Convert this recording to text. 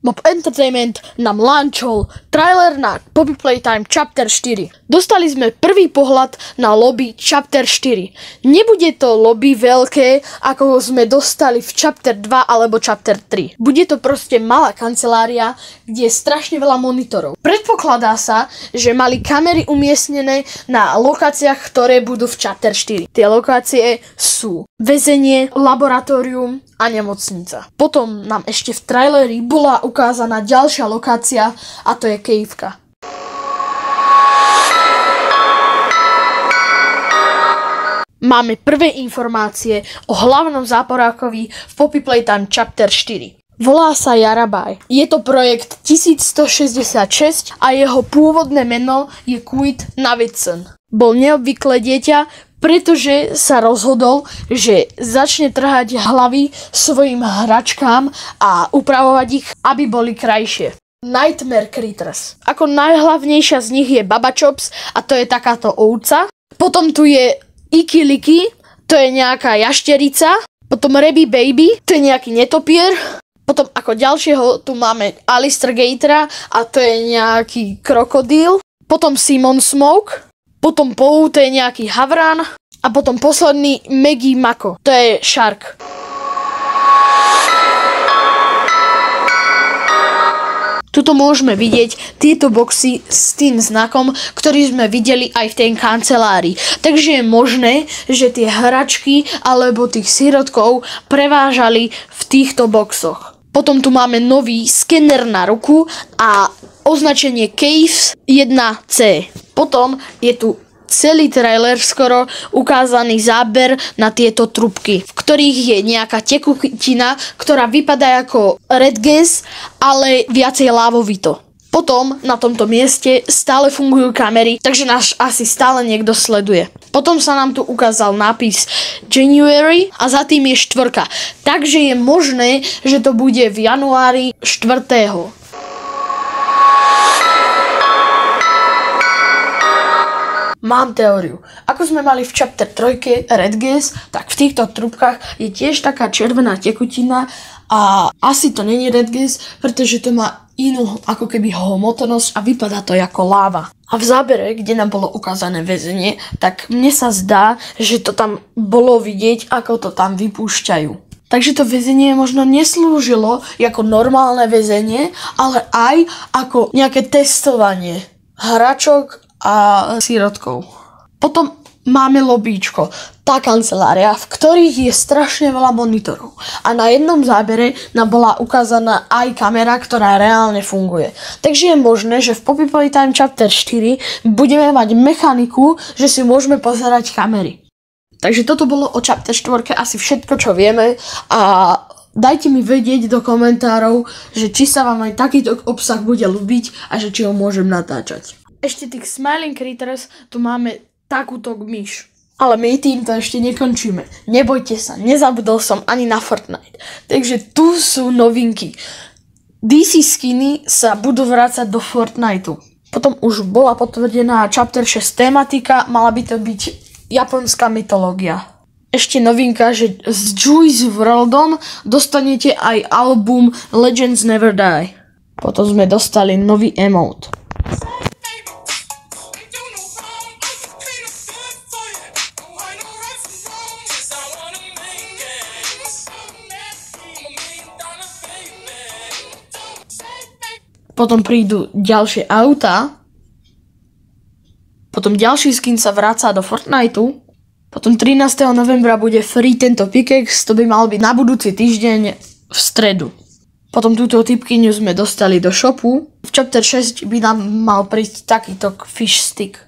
Mob Entertainment nám launchol trailer na Poppy Playtime Chapter 4. Dostali sme prvý pohľad na lobby Chapter 4. Nebude to lobby veľké, ako sme dostali v Chapter 2 alebo Chapter 3. Bude to proste malá kancelária, kde je strašne veľa monitorov. Predpokladá sa, že mali kamery umiestnené na lokáciách, ktoré budú v Chapter 4. Tie lokácie sú väzenie, laboratórium a nemocnica. Potom nám ešte v traileri bola ukázaná ďalšia lokácia a to je kejvka. Máme prvé informácie o hlavnom záporákovi v Poppy Playtime Chapter 4. Volá sa Yarabai. Je to projekt 1166 a jeho pôvodné meno je Kuit Navidson. Bol neobvyklé dieťa, pretože sa rozhodol, že začne trhať hlavy svojim hračkám a upravovať ich, aby boli krajšie. Nightmare Critters. Ako najhlavnejšia z nich je Baba Chops a to je takáto ovca. Potom tu je Iki Liki, to je nejaká jašterica. Potom Rabby Baby, to je nejaký netopier. Potom ako ďalšieho tu máme Alistair Gatera a to je nejaký krokodíl. Potom Simon Smoke. Potom Pou, to je nejaký havran. A potom posledný Maggie Mako, to je Shark. Tuto môžeme vidieť tieto boxy s tým znakom, ktorý sme videli aj v tej kancelárii. Takže je možné, že tie hračky alebo tých sirotkov prevážali v týchto boxoch. Potom tu máme nový skener na ruku a označenie Caves 1C. Potom je tu celý trailer skoro ukázaný záber na tieto trubky, v ktorých je nejaká tekutina, ktorá vypadá ako red gas, ale viacej lávovito. Potom na tomto mieste stále fungujú kamery, takže nás asi stále niekto sleduje. Potom sa nám tu ukázal nápis January a za tým je 4. Takže je možné, že to bude v januári 4. Mám teóriu. Ako sme mali v Chapter 3 Red Gas, tak v týchto trubkách je tiež taká červená tekutina a asi to není Red Gas, pretože to má inú ako keby hmotnosť a vypadá to ako láva. A v zábere, kde nám bolo ukázané väzenie, tak mne sa zdá, že to tam bolo vidieť, ako to tam vypúšťajú. Takže to väzenie možno neslúžilo ako normálne väzenie, ale aj ako nejaké testovanie hračok a sirotkov. Potom máme lobíčko, tá kancelária, v ktorých je strašne veľa monitorov. A na jednom zábere nám bola ukázaná aj kamera, ktorá reálne funguje. Takže je možné, že v Poppy Playtime Chapter 4 budeme mať mechaniku, že si môžeme pozerať kamery. Takže toto bolo o Chapter 4 asi všetko, čo vieme a dajte mi vedieť do komentárov, že či sa vám aj takýto obsah bude ľúbiť a že či ho môžem natáčať. Ešte tých Smiling Critters tu máme takúto myš. Ale my týmto ešte nekončíme. Nebojte sa, nezabudol som ani na Fortnite. Takže tu sú novinky. DC skiny sa budú vrácať do Fortniteu. Potom už bola potvrdená Chapter 6 tematika, mala by to byť japonská mytológia. Ešte novinka, že s Juice WRLDom dostanete aj album Legends Never Die. Potom sme dostali nový emote. Potom prídu ďalšie auta. Potom ďalší skin sa vráca do Fortniteu. Potom 13. novembra bude free tento pickaxe, to by mal byť na budúci týždeň v stredu. Potom túto typkyňu sme dostali do shopu. V chapter 6 by nám mal prísť takýto fish stick.